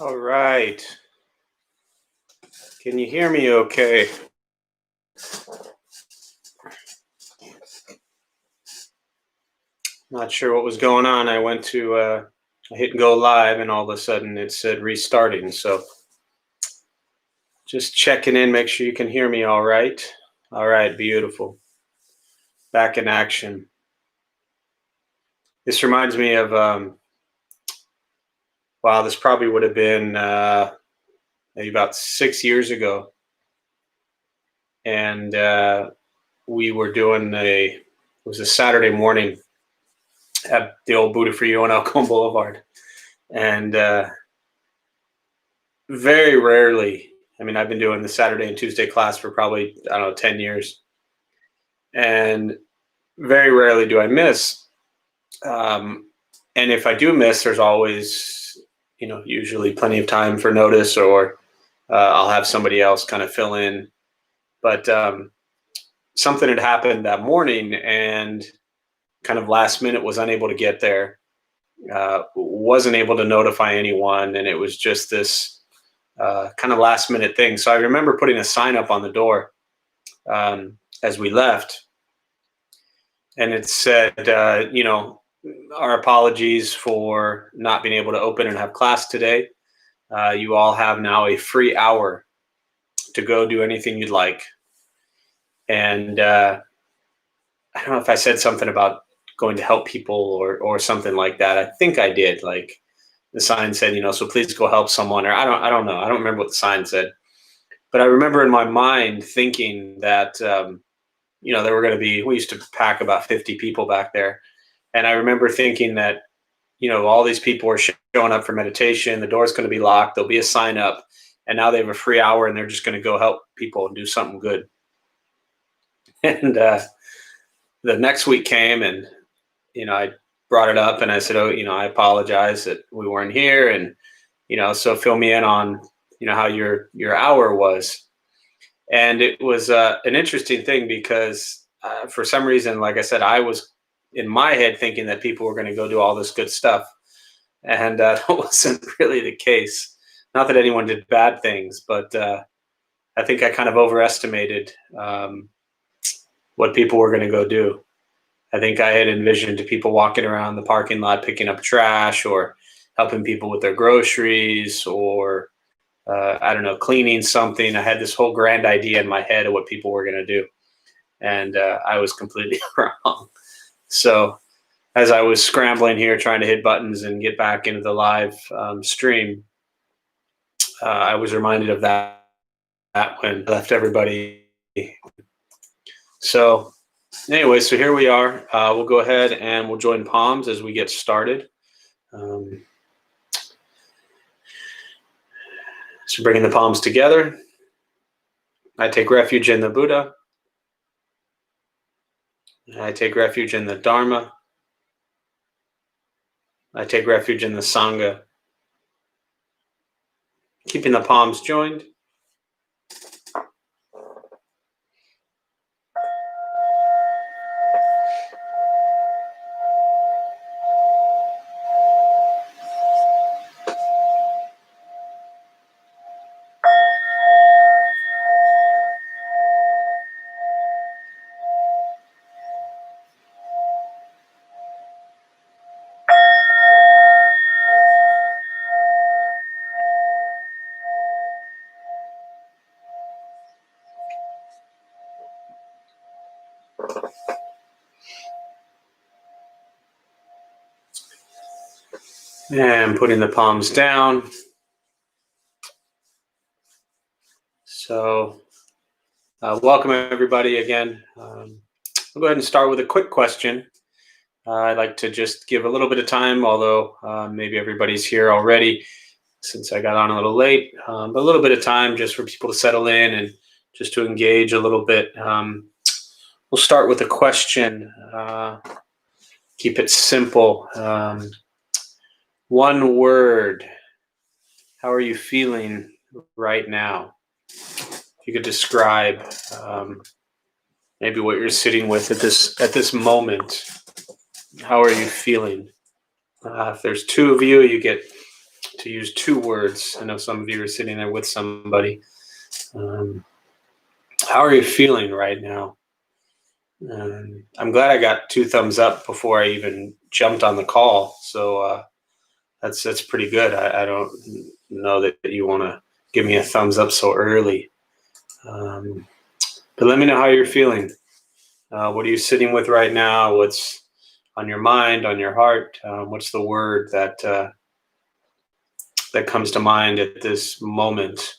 All right. Can you hear me okay? Not sure what was going on. I went to hit go live and all of a sudden it said restarting. So just checking in, make sure you can hear me all right. All right, beautiful. Back in action. This reminds me of, wow, this probably would have been maybe about 6 years ago. And we were doing it was a Saturday morning at the old Buddha for You on Elkhorn Boulevard. And very rarely, I mean, I've been doing the Saturday and Tuesday class for probably, I don't know, 10 years. And very rarely do I miss. And if I do miss, there's always, usually plenty of time for notice, or I'll have somebody else kind of fill in. But something had happened that morning and kind of last minute was unable to get there, wasn't able to notify anyone. And it was just this kind of last minute thing. So I remember putting a sign up on the door as we left. And it said, our apologies for not being able to open and have class today. You all have now a free hour to go do anything you'd like. And I don't know if I said something about going to help people or something like that. I think I did. Like the sign said, so please go help someone, or I don't know. I don't remember what the sign said, but I remember in my mind thinking that, there were going to be, we used to pack about 50 people back there. And I remember thinking that, all these people are showing up for meditation. The door's going to be locked. There'll be a sign up, and now they have a free hour and they're just going to go help people and do something good. And the next week came and, I brought it up and I said, I apologize that we weren't here. And, so fill me in on, how your hour was. And it was an interesting thing because for some reason, like I said, I was in my head thinking that people were going to go do all this good stuff. And that wasn't really the case. Not that anyone did bad things, but I think I kind of overestimated what people were going to go do. I think I had envisioned people walking around the parking lot picking up trash or helping people with their groceries or, I don't know, cleaning something. I had this whole grand idea in my head of what people were going to do. And I was completely wrong. So as I was scrambling here, trying to hit buttons and get back into the live stream, I was reminded of that when I left everybody. So anyway, so here we are. We'll go ahead and we'll join palms as we get started. So bringing the palms together. I take refuge in the Buddha. I take refuge in the Dharma. I take refuge in the Sangha. Keeping the palms joined. And putting the palms down. So welcome everybody again. I'll go ahead and start with a quick question. I'd like to just give a little bit of time, although maybe everybody's here already since I got on a little late, but a little bit of time just for people to settle in and just to engage a little bit. We'll start with a question. Keep it simple. One word. How are you feeling right now? If you could describe maybe what you're sitting with at this moment. How are you feeling? If there's two of you, you get to use two words. I know some of you are sitting there with somebody. How are you feeling right now? I'm glad I got two thumbs up before I even jumped on the call. So that's pretty good. I don't know that you want to give me a thumbs up so early. But let me know how you're feeling. What are you sitting with right now? What's on your mind, on your heart? What's the word that comes to mind at this moment?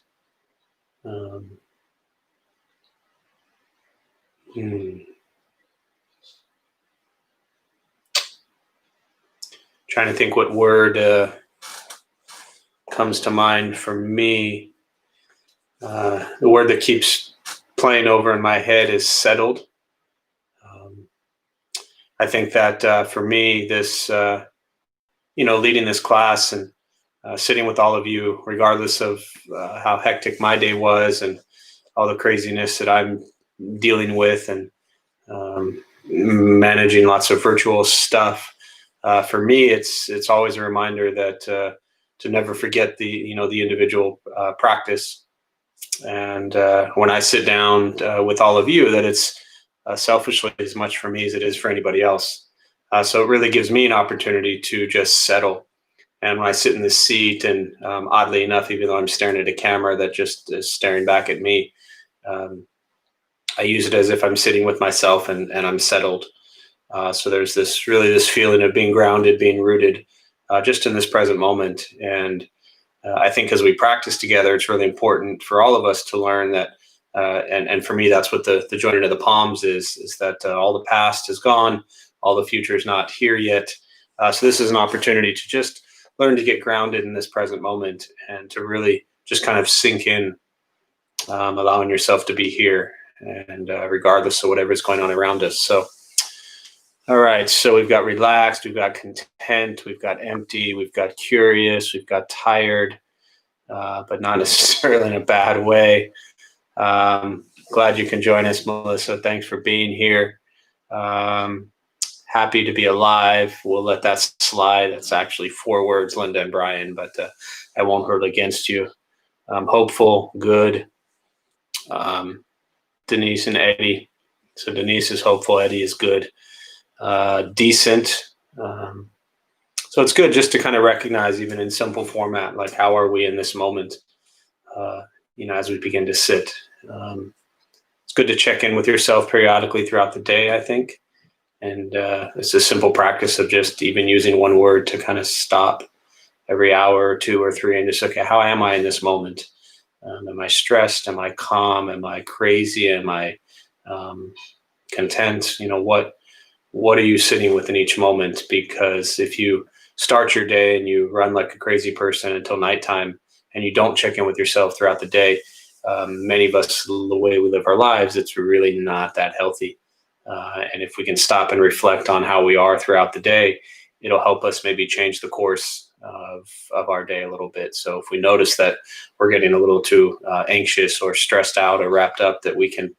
Trying to think what word comes to mind for me. The word that keeps playing over in my head is settled. I think that for me, this, leading this class and sitting with all of you, regardless of how hectic my day was and all the craziness that I'm dealing with and managing lots of virtual stuff. For me, it's always a reminder that to never forget the individual practice. And when I sit down with all of you, that it's selfishly as much for me as it is for anybody else. So it really gives me an opportunity to just settle. And when I sit in this seat, and oddly enough, even though I'm staring at a camera that just is staring back at me, I use it as if I'm sitting with myself and I'm settled. So there's this feeling of being grounded, being rooted, just in this present moment. And I think as we practice together, it's really important for all of us to learn that. And for me, that's what the joining of the palms is that all the past is gone, all the future is not here yet. So this is an opportunity to just learn to get grounded in this present moment and to really just kind of sink in, allowing yourself to be here and regardless of whatever is going on around us. So, all right. So we've got relaxed, we've got content, we've got empty, we've got curious, we've got tired, but not necessarily in a bad way. Glad you can join us, Melissa. Thanks for being here. Happy to be alive. We'll let that slide. That's actually 4 words, Linda and Brian, but I won't hold against you. Hopeful, good. Denise and Eddie. So Denise is hopeful, Eddie is good. Decent. So it's good just to kind of recognize, even in simple format, like how are we in this moment, as we begin to sit. It's good to check in with yourself periodically throughout the day, I think. And it's a simple practice of just even using one word to kind of stop every hour or 2 or 3 and just, okay, how am I in this moment? Am I stressed? Am I calm? Am I crazy? Am I content? What are you sitting with in each moment? Because if you start your day and you run like a crazy person until nighttime and you don't check in with yourself throughout the day, many of us, the way we live our lives, it's really not that healthy. And if we can stop and reflect on how we are throughout the day, it'll help us maybe change the course of our day a little bit. So if we notice that we're getting a little too anxious or stressed out or wrapped up, that we can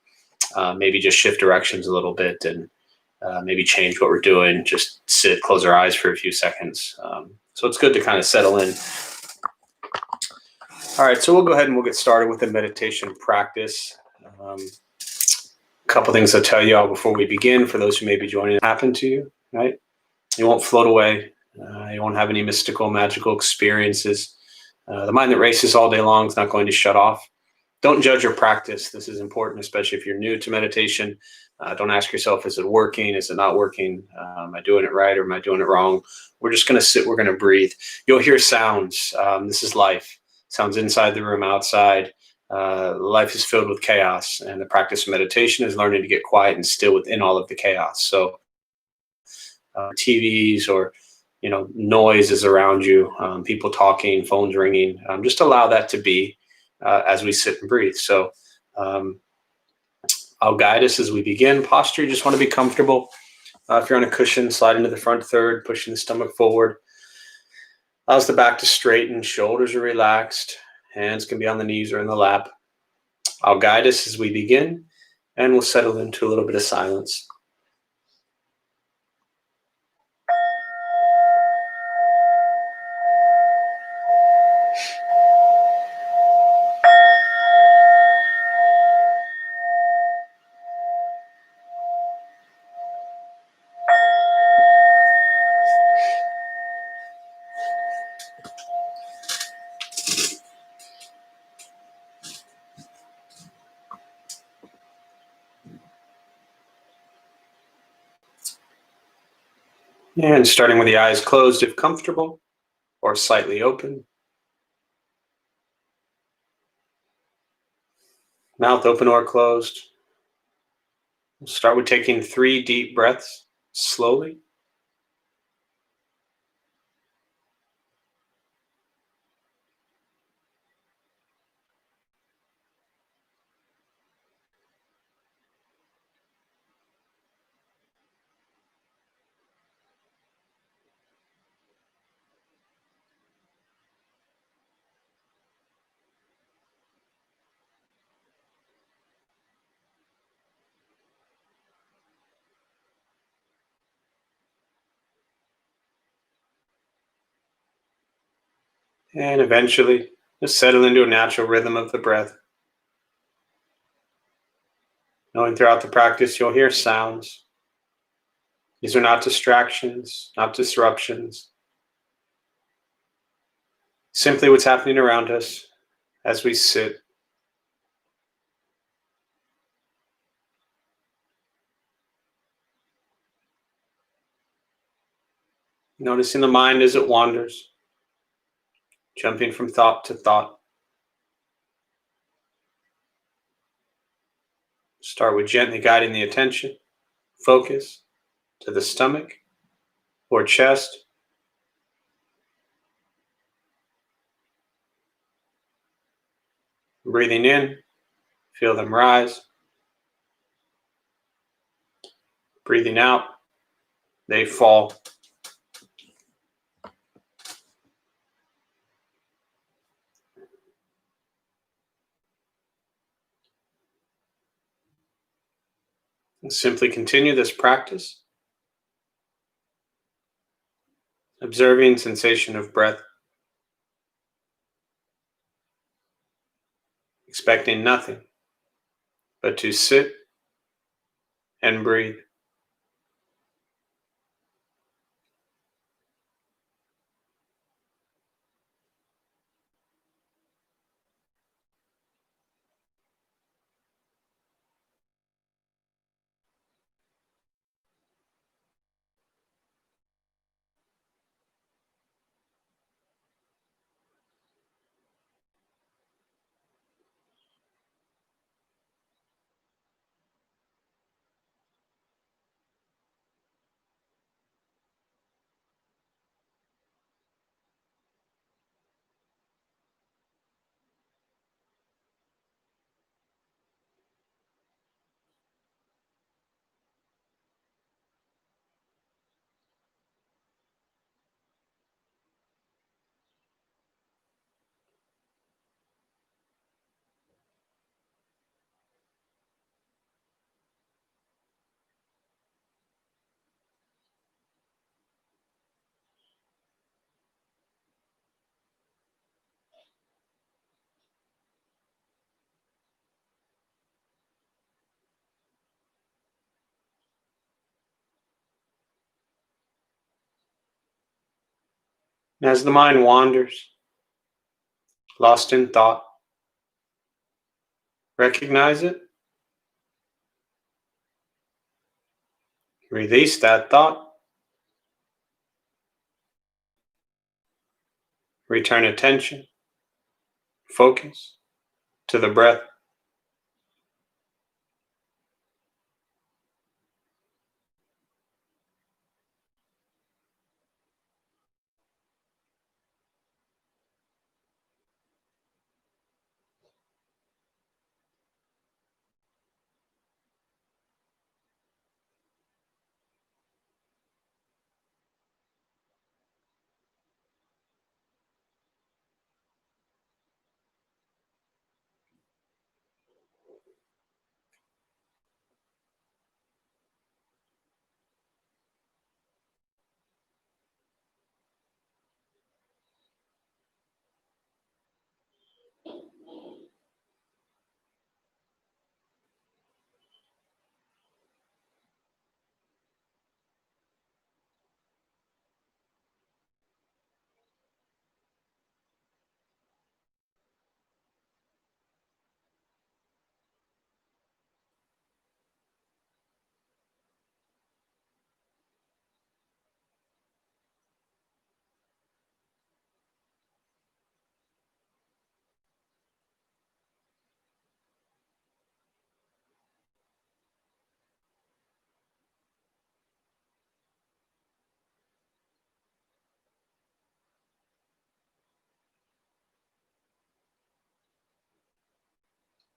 maybe just shift directions a little bit and maybe change what we're doing, just sit, close our eyes for a few seconds. So it's good to kind of settle in. All right, so we'll go ahead and we'll get started with the meditation practice. A couple things I'll tell you all before we begin, for those who may be joining, happen to you, right? You won't float away. You won't have any mystical, magical experiences. The mind that races all day long is not going to shut off. Don't judge your practice. This is important, especially if you're new to meditation. Don't ask yourself, is it working? Is it not working? Am I doing it right or am I doing it wrong? We're just going to sit. We're going to breathe. You'll hear sounds. This is life. Sounds inside the room, outside. Life is filled with chaos, and the practice of meditation is learning to get quiet and still within all of the chaos. So TVs or noises around you, people talking, phones ringing, just allow that to be as we sit and breathe. So I'll guide us as we begin. Posture, you just want to be comfortable. If you're on a cushion, slide into the front third, pushing the stomach forward. Allows the back to straighten, shoulders are relaxed, hands can be on the knees or in the lap. I'll guide us as we begin, and we'll settle into a little bit of silence. And starting with the eyes closed if comfortable, or slightly open. Mouth open or closed. We'll start with taking 3 deep breaths slowly. And eventually, just settle into a natural rhythm of the breath. Knowing throughout the practice you'll hear sounds. These are not distractions, not disruptions. Simply what's happening around us as we sit. Noticing the mind as it wanders, jumping from thought to thought. Start with gently guiding the attention, focus to the stomach or chest. Breathing in, feel them rise. Breathing out, they fall. And simply continue this practice, observing sensation of breath, expecting nothing but to sit and breathe. And as the mind wanders, lost in thought, recognize it, release that thought, return attention, focus to the breath.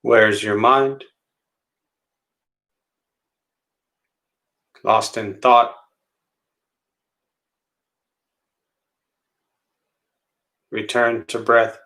Where's your mind? Lost in thought? Return to breath.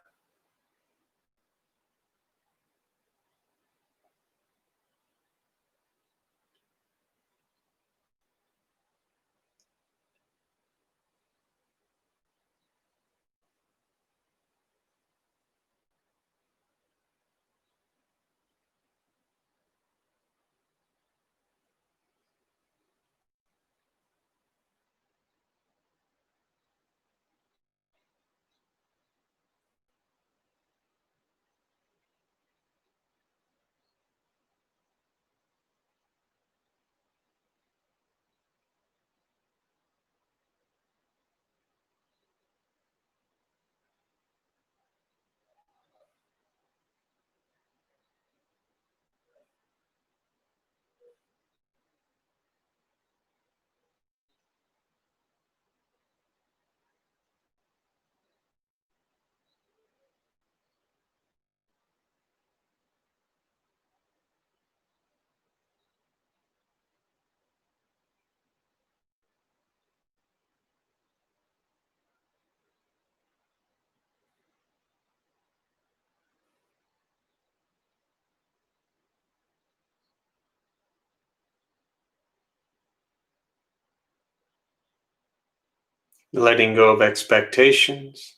Letting go of expectations.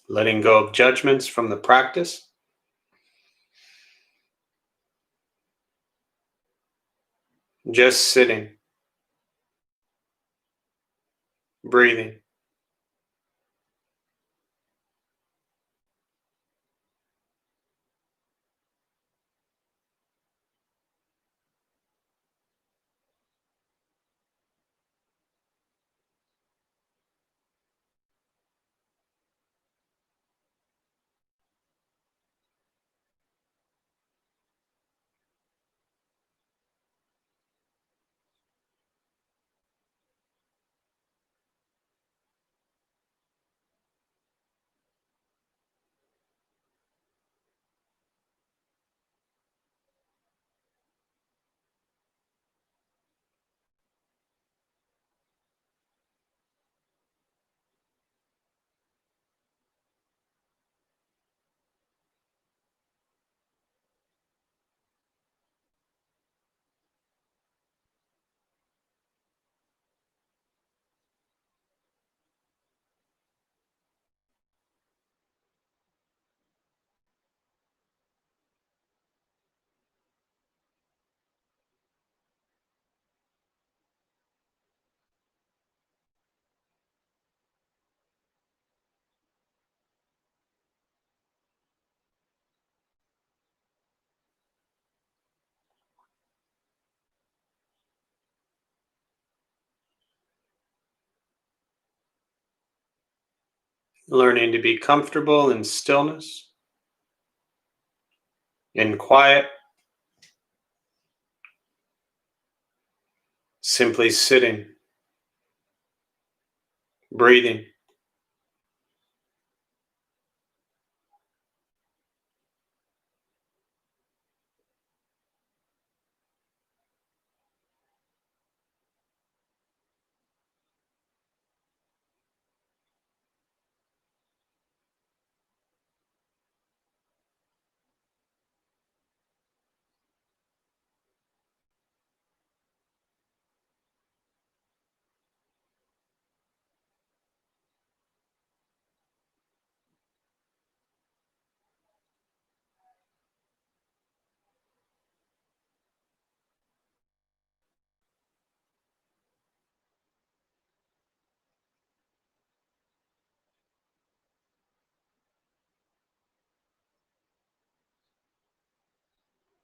Letting go of judgments from the practice. Just sitting, breathing. Learning to be comfortable in stillness, in quiet, simply sitting, breathing.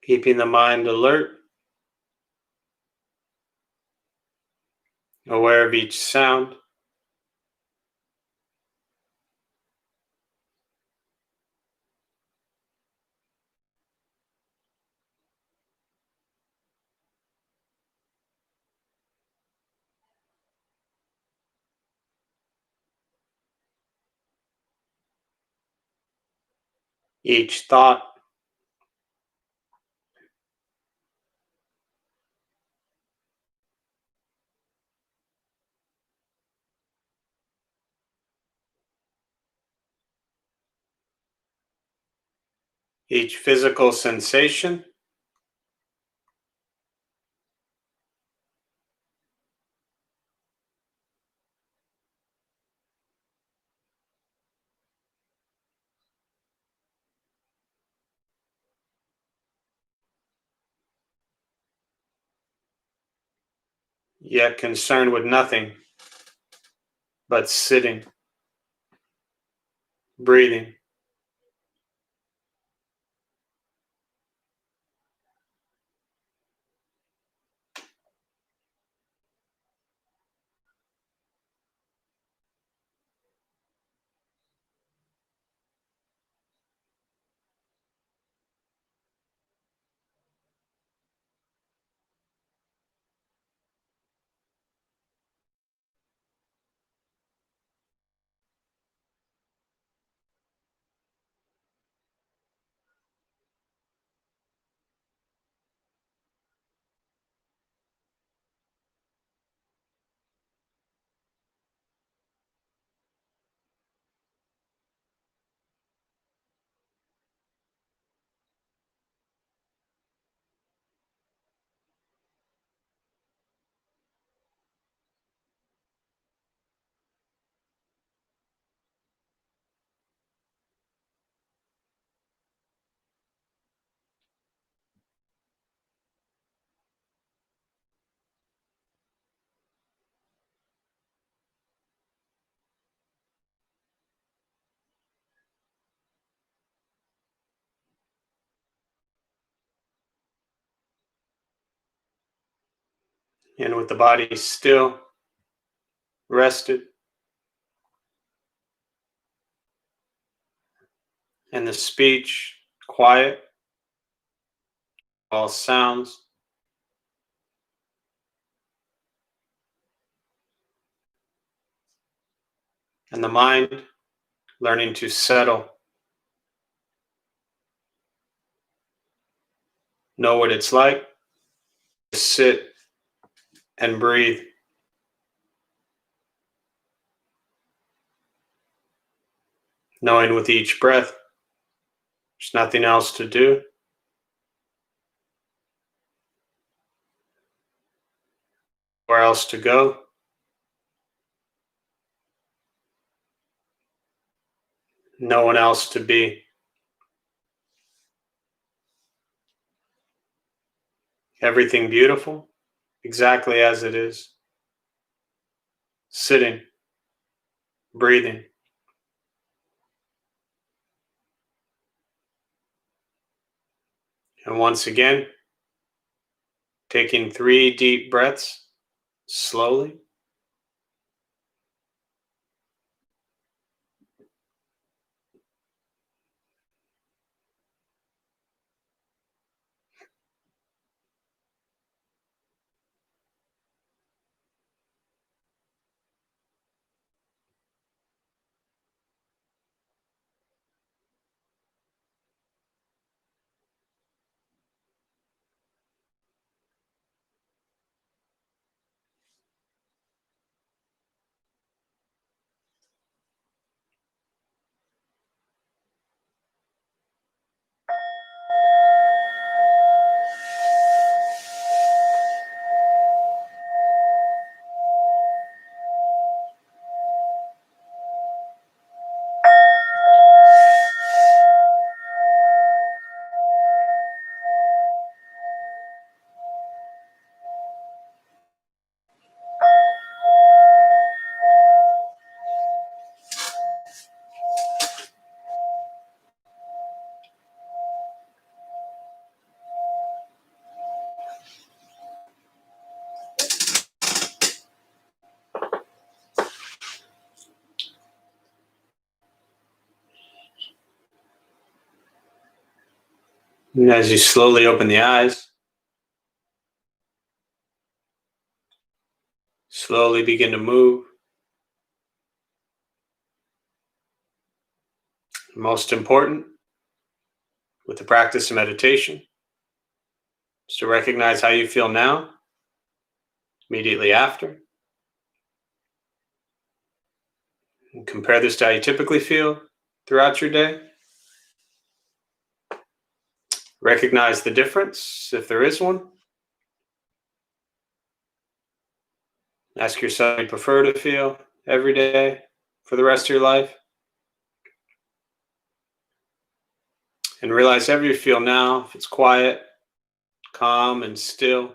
Keeping the mind alert, aware of each sound. each thought, each physical sensation, yet concerned with nothing but sitting, breathing. And with the body still, rested, and the speech quiet, all sounds, and the mind learning to settle, know what it's like to sit and breathe, knowing with each breath there's nothing else to do, where else to go, no one else to be. Everything beautiful, exactly as it is, sitting, breathing. And once again, taking 3 deep breaths slowly. And as you slowly open the eyes, slowly begin to move. Most important, with the practice of meditation is to recognize how you feel now, immediately after, and compare this to how you typically feel throughout your day. Recognize the difference, if there is one. Ask yourself how you prefer to feel every day for the rest of your life. And realize however you feel now, if it's quiet, calm, and still,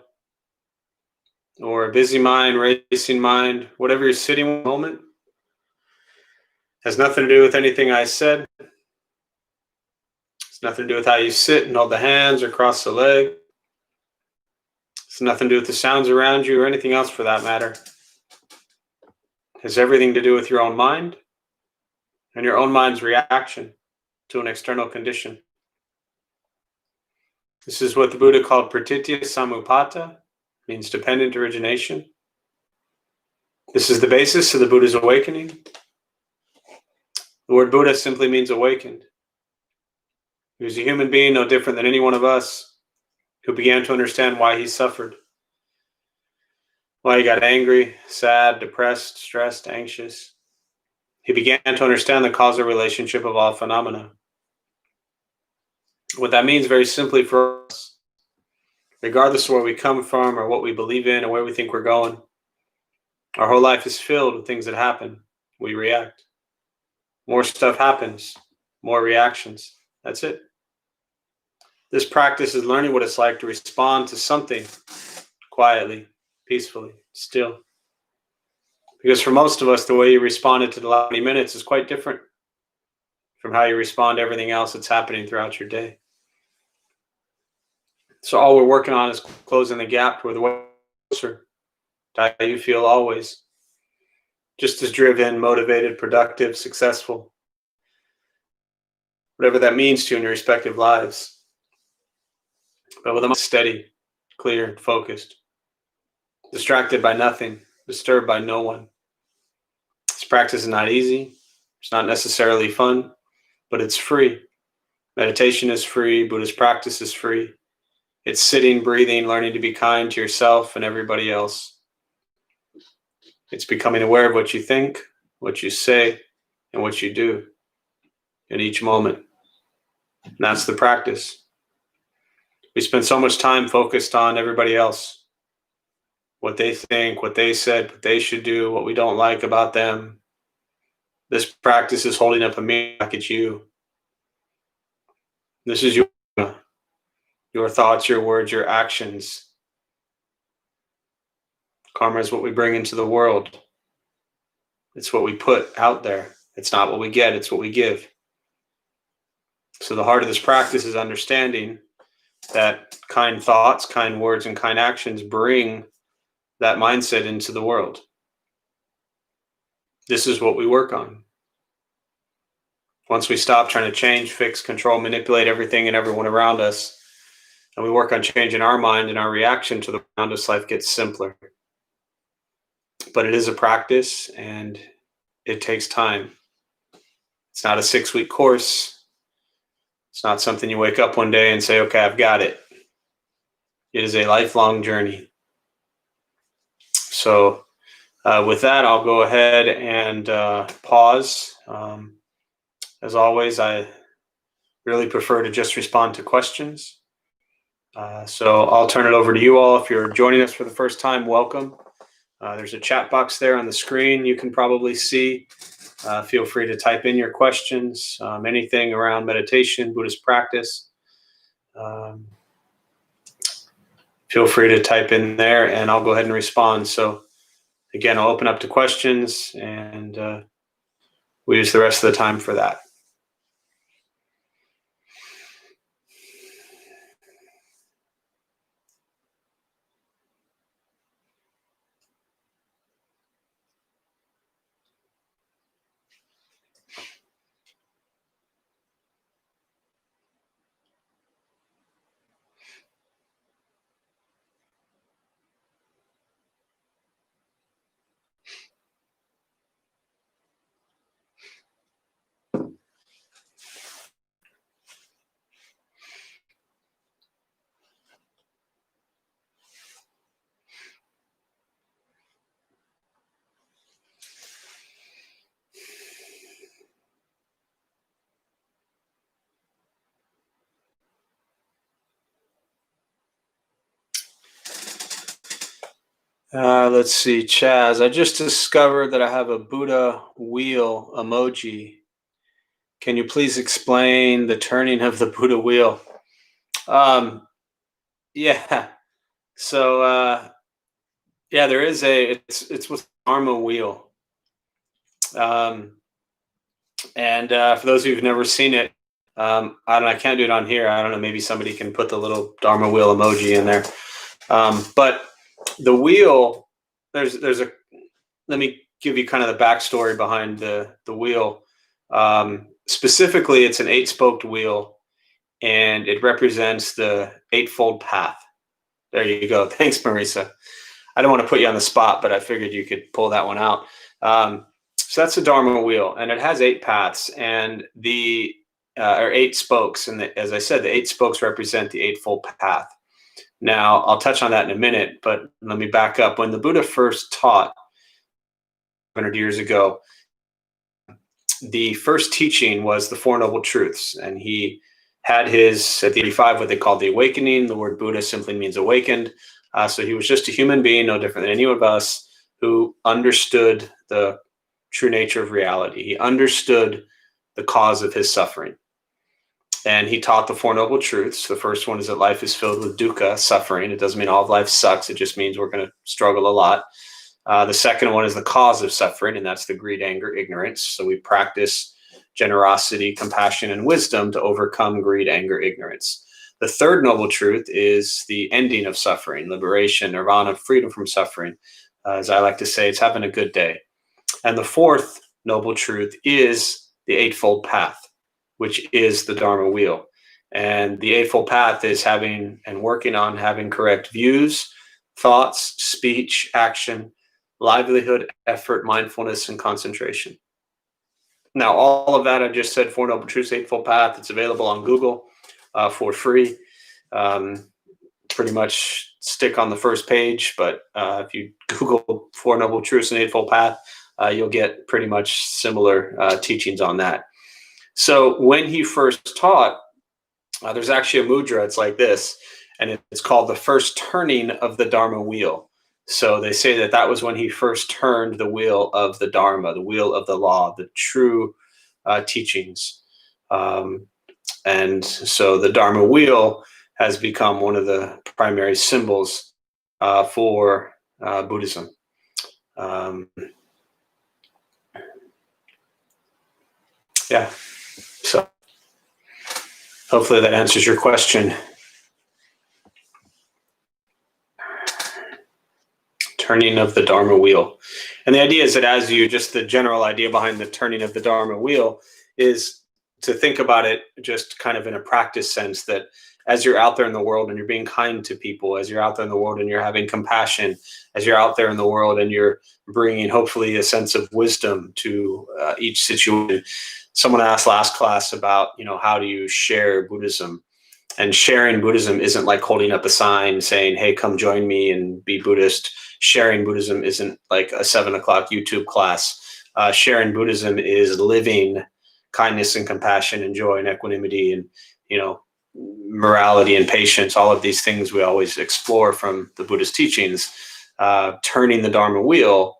or a busy mind, racing mind, whatever you're sitting in the moment, has nothing to do with anything I said. It's nothing to do with how you sit and hold the hands or cross the leg. It's nothing to do with the sounds around you or anything else for that matter. It has everything to do with your own mind and your own mind's reaction to an external condition. This is what the Buddha called pratitya samupata, means dependent origination. This is the basis of the Buddha's awakening. The word Buddha simply means awakened. He was a human being no different than any one of us who began to understand why he suffered, why he got angry, sad, depressed, stressed, anxious. He began to understand the causal relationship of all phenomena. What that means very simply for us, regardless of where we come from or what we believe in or where we think we're going, our whole life is filled with things that happen. We react. More stuff happens, more reactions. That's it. This practice is learning what it's like to respond to something quietly, peacefully, still. Because for most of us, the way you responded to the last 20 minutes is quite different from how you respond to everything else that's happening throughout your day. So all we're working on is closing the gap toward the way closer to how you feel always. Just as driven, motivated, productive, successful. Whatever that means to you in your respective lives. But with a mind steady, clear, focused. Distracted by nothing, disturbed by no one. This practice is not easy. It's not necessarily fun, but it's free. Meditation is free. Buddhist practice is free. It's sitting, breathing, learning to be kind to yourself and everybody else. It's becoming aware of what you think, what you say, and what you do in each moment. And that's the practice. We spend so much time focused on everybody else, what they think, what they said, what they should do, what we don't like about them. This practice is holding up a mirror back at you. This is your thoughts, your words, your actions. Karma is what we bring into the world. It's what we put out there. It's not what we get, it's what we give. So the heart of this practice is understanding that kind thoughts, kind words, and kind actions bring that mindset into the world. This is what we work on. Once we stop trying to change, fix, control, manipulate everything and everyone around us, and we work on changing our mind and our reaction to the around us, life gets simpler. But it is a practice and it takes time. It's not a 6-week course. It's not something you wake up one day and say, okay, I've got it. It is a lifelong journey. So with that, I'll go ahead and pause. As always, I really prefer to just respond to questions. So I'll turn it over to you all. If you're joining us for the first time, welcome. There's a chat box there on the screen you can probably see. Feel free to type in your questions, anything around meditation, Buddhist practice. Feel free to type in there and I'll go ahead and respond. So again, I'll open up to questions and we use the rest of the time for that. Let's see, Chaz. I just discovered that I have a Buddha wheel emoji. Can you please explain the turning of the Buddha wheel? Um, yeah. So yeah, there is it's with Dharma wheel. Um, and for those of you who've never seen it, I can't do it on here. I don't know. Maybe somebody can put the little Dharma wheel emoji in there. But the wheel, there's a. Let me give you kind of the backstory behind the wheel. Specifically, it's an 8-spoked wheel, and it represents the eightfold path. There you go. Thanks, Marisa. I don't want to put you on the spot, but I figured you could pull that one out. So that's the Dharma wheel, and it has 8 paths, and the or 8 spokes. And as I said, the 8 spokes represent the eightfold path. Now, I'll touch on that in a minute, but let me back up. When the Buddha first taught 100 years ago, the first teaching was the Four Noble Truths, and he had his at the 85 what they called the awakening. The word Buddha simply means awakened. So he was just a human being, no different than any of us, who understood the true nature of reality. He understood the cause of his suffering. And he taught the Four Noble Truths. The first one is that life is filled with dukkha, suffering. It doesn't mean all of life sucks. It just means we're going to struggle a lot. The second one is the cause of suffering, and that's the greed, anger, ignorance. So we practice generosity, compassion, and wisdom to overcome greed, anger, ignorance. The third noble truth is the ending of suffering, liberation, nirvana, freedom from suffering. As I like to say, it's having a good day. And the fourth noble truth is the Eightfold Path, which is the Dharma wheel. And the Eightfold Path is having and working on having correct views, thoughts, speech, action, livelihood, effort, mindfulness, and concentration. Now, all of that I just said, Four Noble Truths, Eightfold Path, it's available on Google for free. Pretty much stick on the first page, but if you Google Four Noble Truths and Eightfold Path, you'll get pretty much similar teachings on that. So when he first taught, there's actually a mudra. It's like this, and it's called the first turning of the Dharma wheel. So they say that that was when he first turned the wheel of the Dharma, the wheel of the law, the true teachings. And so the Dharma wheel has become one of the primary symbols for Buddhism. Yeah. So hopefully that answers your question. Turning of the Dharma wheel. And the idea is that the general idea behind the turning of the Dharma wheel is to think about it just kind of in a practice sense, that as you're out there in the world and you're being kind to people, as you're out there in the world and you're having compassion, as you're out there in the world and you're bringing hopefully a sense of wisdom to each situation. Someone asked last class about, how do you share Buddhism? And sharing Buddhism isn't like holding up a sign saying, hey, come join me and be Buddhist. Sharing Buddhism isn't like a 7 o'clock YouTube class. Sharing Buddhism is living kindness and compassion and joy and equanimity and, morality and patience, all of these things we always explore from the Buddhist teachings. Turning the Dharma wheel,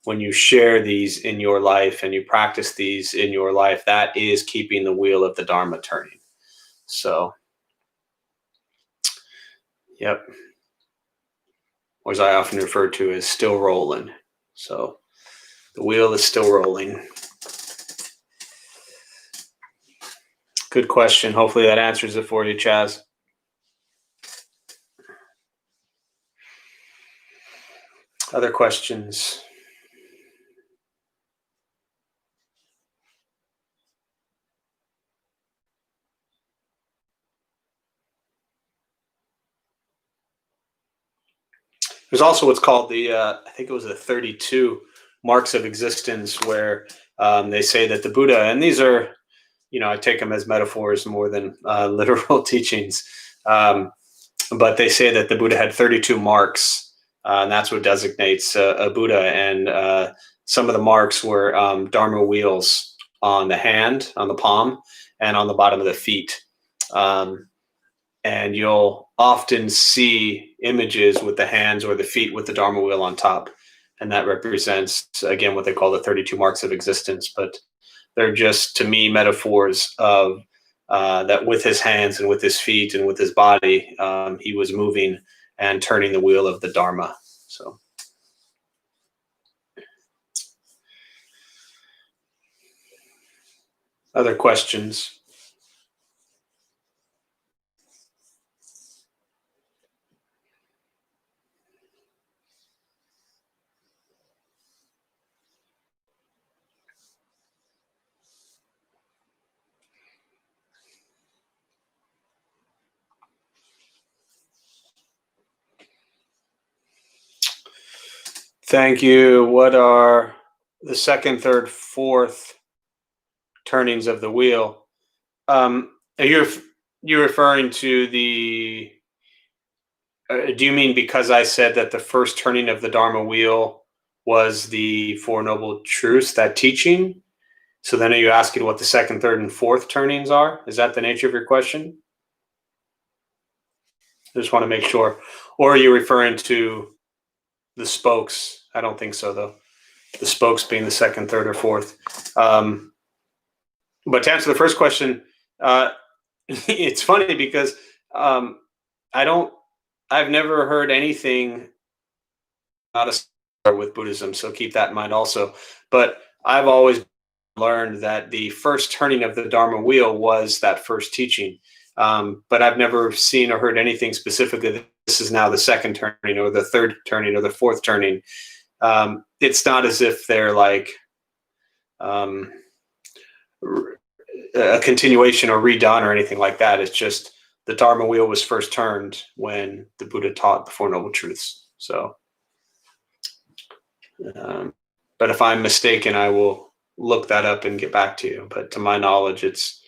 when you share these in your life and you practice these in your life, that is keeping the wheel of the Dharma turning. So, yep. Or as I often refer to as still rolling. So the wheel is still rolling. Good question. Hopefully that answers it for you, Chaz. Other questions? There's also what's called I think it was the 32 marks of existence, where they say that the Buddha, and these are, I take them as metaphors more than literal teachings, but they say that the Buddha had 32 marks, and that's what designates a Buddha. And some of the marks were Dharma wheels on the hand, on the palm, and on the bottom of the feet. and you'll often see images with the hands or the feet with the Dharma wheel on top. And that represents, again, what they call the 32 marks of existence. But they're just, to me, metaphors of that with his hands and with his feet and with his body, he was moving and turning the wheel of the Dharma. So, other questions? Thank you. What are the second, third, fourth turnings of the wheel? Are you referring to the? Do you mean because I said that the first turning of the Dharma wheel was the Four Noble Truths, that teaching? So then are you asking what the second, third, and fourth turnings are? Is that the nature of your question? I just want to make sure. Or are you referring to the spokes? I don't think so, though. The spokes being the second, third, or fourth. But to answer the first question, it's funny because I've never heard anything not a with Buddhism, so keep that in mind also. But I've always learned that the first turning of the Dharma wheel was that first teaching. But I've never seen or heard anything specifically that this is now the second turning or the third turning or the fourth turning. It's not as if they're like a continuation or redone or anything like that. It's just the Dharma wheel was first turned when the Buddha taught the Four Noble Truths. So, but if I'm mistaken, I will look that up and get back to you. But to my knowledge, it's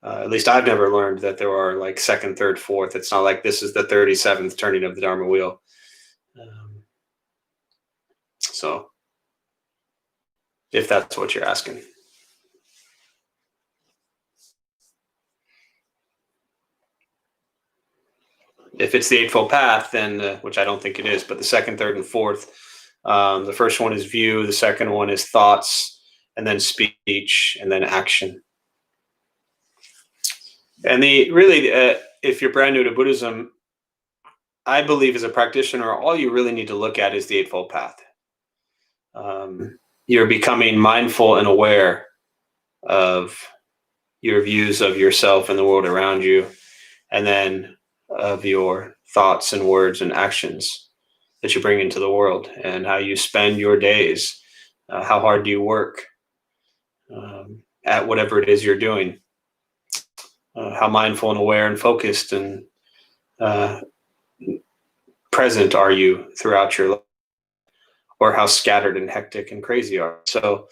at least I've never learned that there are like second, third, fourth. It's not like this is the 37th turning of the Dharma wheel. So, if that's what you're asking. If it's the Eightfold Path, then, which I don't think it is, but the second, third, and fourth, the first one is view, the second one is thoughts, and then speech, and then action. And if you're brand new to Buddhism, I believe as a practitioner, all you really need to look at is the Eightfold Path. You're becoming mindful and aware of your views of yourself and the world around you, and then of your thoughts and words and actions that you bring into the world, and how you spend your days. How hard do you work at whatever it is you're doing? How mindful and aware and focused and present are you throughout your life? Or how scattered and hectic and crazy are you? So,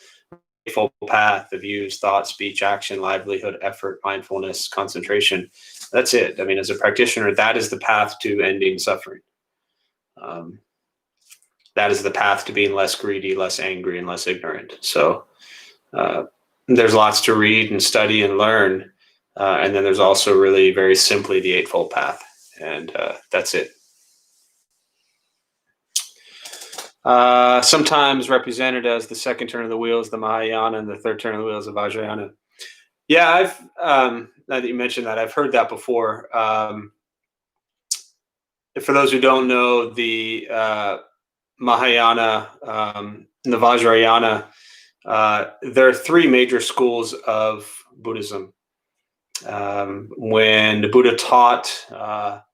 full path, the views, thought, speech, action, livelihood, effort, mindfulness, concentration. That's it. I mean, as a practitioner, that is the path to ending suffering. That is the path to being less greedy, less angry, and less ignorant. So there's lots to read and study and learn. And then there's also really very simply the Eightfold Path. And that's it. Sometimes represented as the second turn of the wheel is the Mahayana, and the third turn of the wheel is the Vajrayana. Yeah, I've now that you mentioned that, I've heard that before. For those who don't know, the Mahayana and the Vajrayana, there are three major schools of Buddhism. When the Buddha taught, at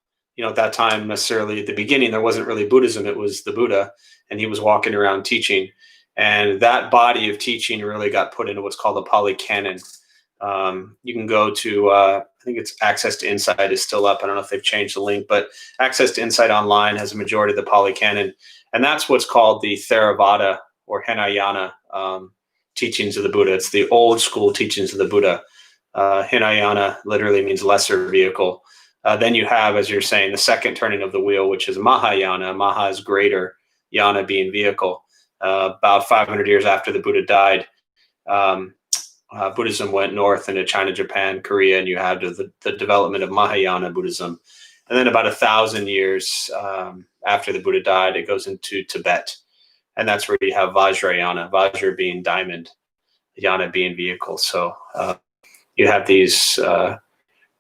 that time, necessarily at the beginning, there wasn't really Buddhism, it was the Buddha, and he was walking around teaching. And that body of teaching really got put into what's called the Pali Canon. You can go to, I think it's Access to Insight is still up. I don't know if they've changed the link, but Access to Insight Online has a majority of the Pali Canon. And that's what's called the Theravada or Hinayana teachings of the Buddha. It's the old school teachings of the Buddha. Hinayana literally means lesser vehicle. Then you have, as you're saying, the second turning of the wheel, which is Mahayana. Maha is greater, Yana being vehicle. About 500 years after the Buddha died, Buddhism went north into China, Japan, Korea, and you had the development of Mahayana Buddhism. And then about 1,000 years after the Buddha died, it goes into Tibet. And that's where you have Vajrayana, Vajra being diamond, Yana being vehicle. So you have these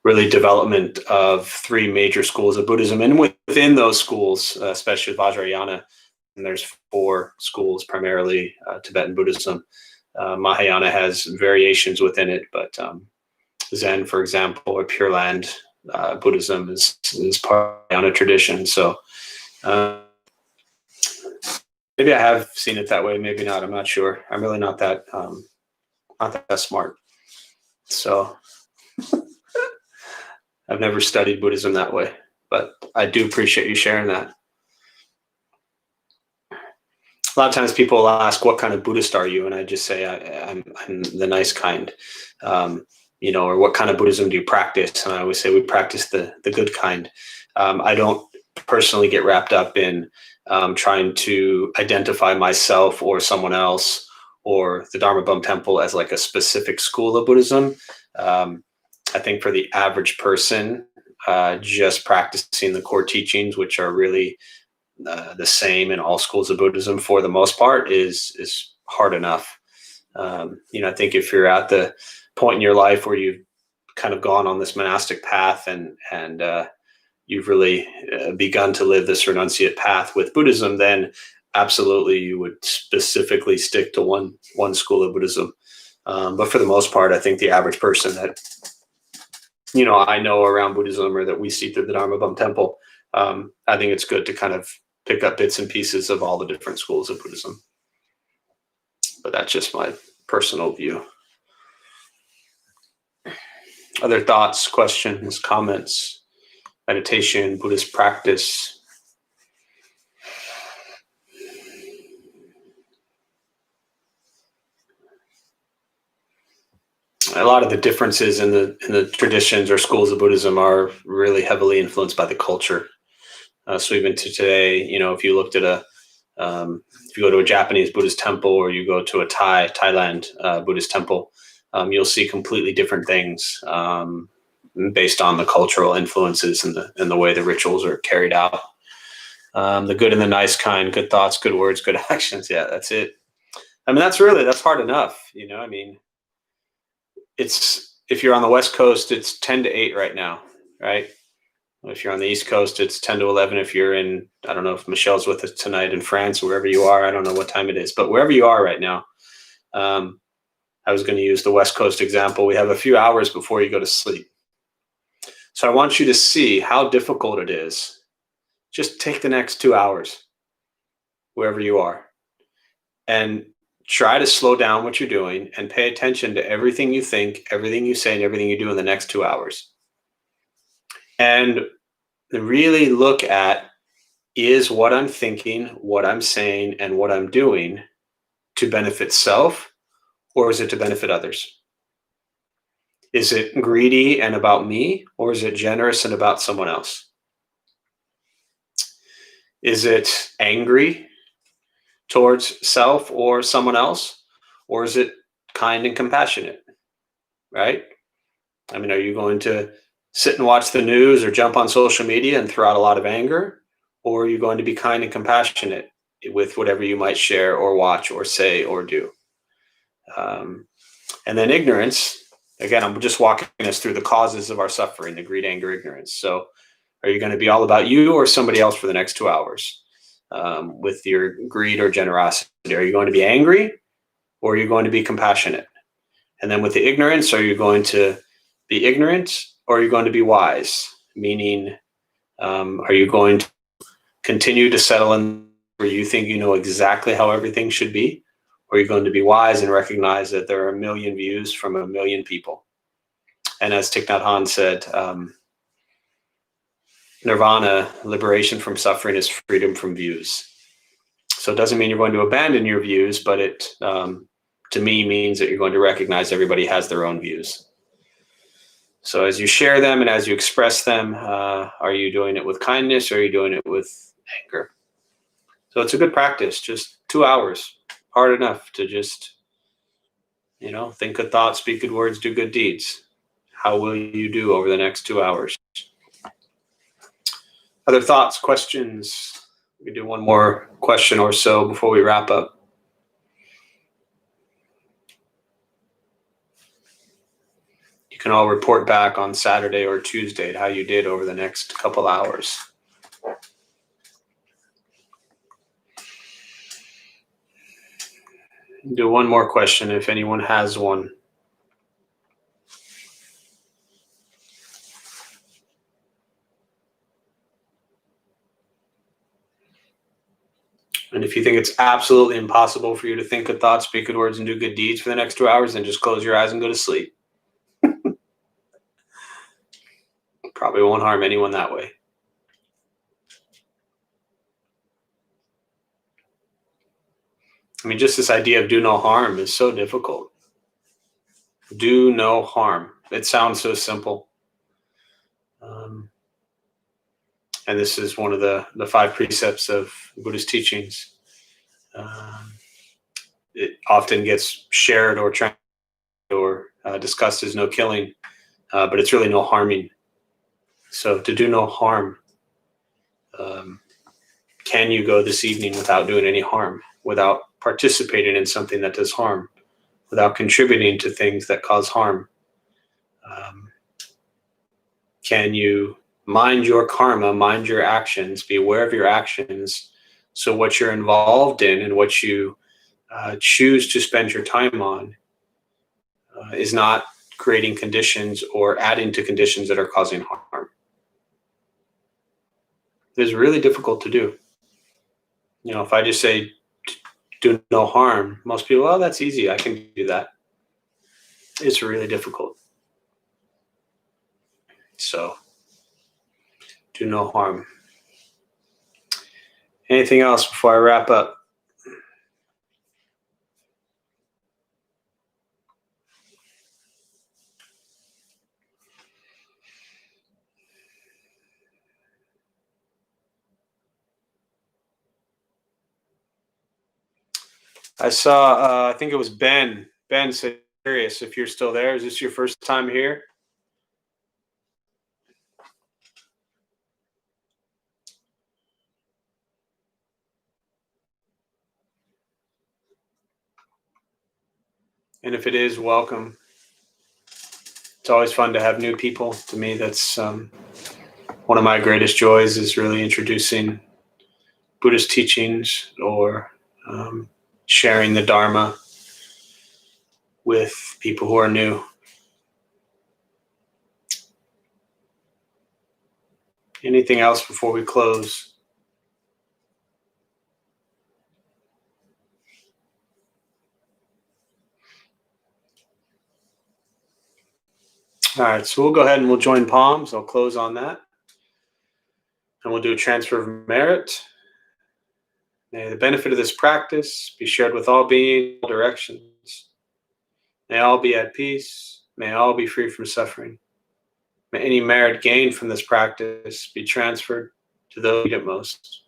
really development of three major schools of Buddhism. And within those schools, especially Vajrayana, and there's 4 schools, primarily Tibetan Buddhism. Mahayana has variations within it, but Zen, for example, or Pure Land Buddhism is part of the Mahayana tradition. So maybe I have seen it that way, maybe not. I'm not sure. I'm really not that smart. So I've never studied Buddhism that way, but I do appreciate you sharing that. A lot of times people will ask, what kind of Buddhist are you? And I just say, I'm the nice kind, or what kind of Buddhism do you practice? And I always say we practice the good kind. I don't personally get wrapped up in trying to identify myself or someone else or the Dharma Bum Temple as like a specific school of Buddhism. I think for the average person, just practicing the core teachings, which are really the same in all schools of Buddhism for the most part, is hard enough. I think if you're at the point in your life where you've kind of gone on this monastic path and you've really begun to live this renunciate path with Buddhism, then absolutely you would specifically stick to one school of Buddhism. But for the most part, I think the average person that I know around Buddhism or that we see through the Dharma Bum Temple, I think it's good to kind of pick up bits and pieces of all the different schools of Buddhism. But that's just my personal view. Other thoughts, questions, comments, meditation, Buddhist practice? A lot of the differences in the traditions or schools of Buddhism are really heavily influenced by the culture. So even to today, if you looked at if you go to a Japanese Buddhist temple or you go to a Thailand Buddhist temple, you'll see completely different things based on the cultural influences and the way the rituals are carried out. The good and the nice kind, good thoughts, good words, good actions. Yeah, that's it. I mean, that's hard enough. If you're on the West Coast, it's 10 to 8 right now, right? If you're on the East Coast, it's 10 to 11. If you're in, I don't know if Michelle's with us tonight in France, wherever you are, I don't know what time it is, but wherever you are right now, I was going to use the West Coast example. We have a few hours before you go to sleep. So I want you to see how difficult it is. Just take the next 2 hours, wherever you are, and try to slow down what you're doing and pay attention to everything you think, everything you say, and everything you do in the next 2 hours. And really look at, is what I'm thinking, what I'm saying, and what I'm doing to benefit self, or is it to benefit others? Is it greedy and about me, or is it generous and about someone else? Is it angry towards self or someone else, or is it kind and compassionate, right? I mean, are you going to sit and watch the news or jump on social media and throw out a lot of anger, or are you going to be kind and compassionate with whatever you might share or watch or say or do? And then ignorance, again, I'm just walking us through the causes of our suffering, the greed, anger, ignorance. So are you going to be all about you or somebody else for the next 2 hours with your greed or generosity? Are you going to be angry, or are you going to be compassionate? And then with the ignorance, are you going to be ignorant, or are you going to be wise? Meaning, are you going to continue to settle in where you think you know exactly how everything should be? Or are you going to be wise and recognize that there are a million views from a million people? And as Thich Nhat Hanh said, nirvana, liberation from suffering, is freedom from views. So it doesn't mean you're going to abandon your views, but it, to me, means that you're going to recognize everybody has their own views. So as you share them and as you express them, are you doing it with kindness, or are you doing it with anger? So it's a good practice, just 2 hours, hard enough to just Think good thoughts, speak good words, do good deeds. How will you do over the next 2 hours? Other thoughts, questions? We do one more question or so before we wrap up. You can all report back on Saturday or Tuesday how you did over the next couple hours. Do one more question if anyone has one. And if you think it's absolutely impossible for you to think good thoughts, speak good words, and do good deeds for the next 2 hours, then just close your eyes and go to sleep. Probably won't harm anyone that way. I mean, just this idea of do no harm is so difficult. Do no harm. It sounds so simple. And this is one of the 5 precepts of Buddhist teachings. It often gets shared or discussed as no killing, but it's really no harming. So to do no harm, can you go this evening without doing any harm, without participating in something that does harm, without contributing to things that cause harm? Can you mind your karma, mind your actions, be aware of your actions, so what you're involved in and what you choose to spend your time on is not creating conditions or adding to conditions that are causing harm. It's really difficult to do. If I just say do no harm, most people, oh, that's easy, I can do that. It's really difficult. So do no harm. Anything else before I wrap up? I saw, I think it was Ben. Ben said, curious if you're still there. Is this your first time here? And if it is, welcome. It's always fun to have new people. To me, that's one of my greatest joys, is really introducing Buddhist teachings or sharing the Dharma with people who are new. Anything else before we close? All right, so we'll go ahead and we'll join palms. I'll close on that. And we'll do a transfer of merit. May the benefit of this practice be shared with all beings, all directions. May all be at peace. May all be free from suffering. May any merit gained from this practice be transferred to those who need it most.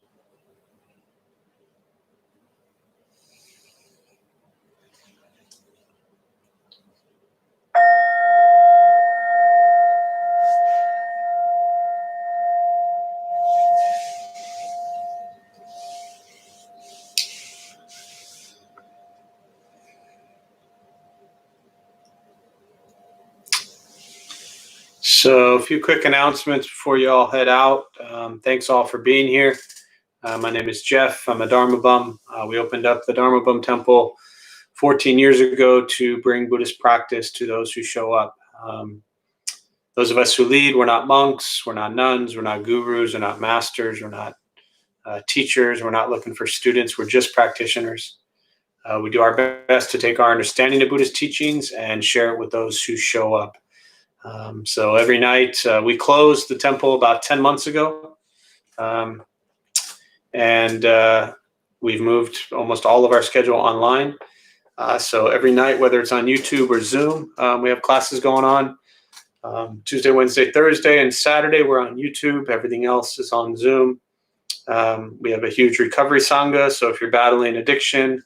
So a few quick announcements before you all head out. Thanks all for being here. My name is Jeff. I'm a Dharma Bum. We opened up the Dharma Bum Temple 14 years ago to bring Buddhist practice to those who show up. Those of us who lead, we're not monks, we're not nuns, we're not gurus, we're not masters, we're not teachers, we're not looking for students, we're just practitioners. We do our best to take our understanding of Buddhist teachings and share it with those who show up. So every night, we closed the temple about 10 months ago. And we've moved almost all of our schedule online. So every night, whether it's on YouTube or Zoom, we have classes going on. Tuesday, Wednesday, Thursday, and Saturday, we're on YouTube. Everything else is on Zoom. We have a huge recovery sangha. So if you're battling addiction,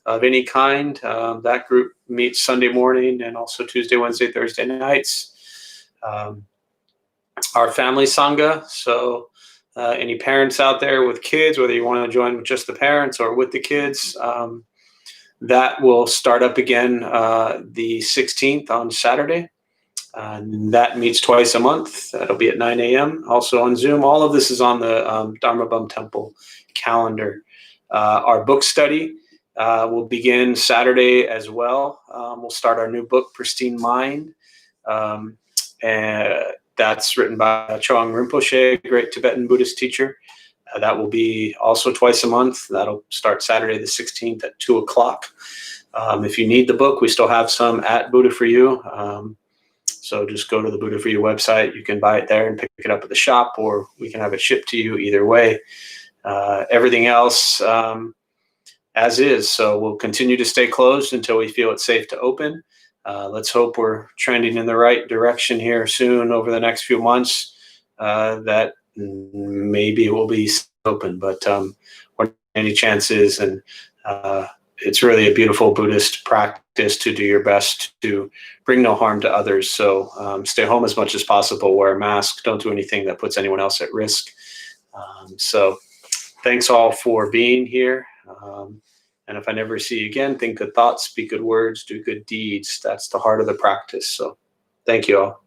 of any kind. That group meets Sunday morning and also Tuesday, Wednesday, Thursday nights. Our family sangha. So any parents out there with kids, whether you want to join with just the parents or with the kids, that will start up again the 16th on Saturday. That meets twice a month. That'll be at 9 a.m. Also on Zoom. All of this is on the Dharma Bum Temple calendar. Our book study will begin Saturday as well. We'll start our new book, Pristine Mind. And that's written by Choang Rinpoche, a great Tibetan Buddhist teacher. That will be also twice a month. That'll start Saturday the 16th at 2 o'clock. If you need the book, we still have some at Buddha for You. So just go to the Buddha for You website. You can buy it there and pick it up at the shop, or we can have it shipped to you either way. Everything else as is. So we'll continue to stay closed until we feel it's safe to open. Let's hope we're trending in the right direction here soon over the next few months, that maybe it will be open, but what any chances. And it's really a beautiful Buddhist practice to do your best to bring no harm to others. So stay home as much as possible, wear a mask, don't do anything that puts anyone else at risk. So thanks all for being here. And if I never see you again, think good thoughts, speak good words, do good deeds. That's the heart of the practice. So thank you all.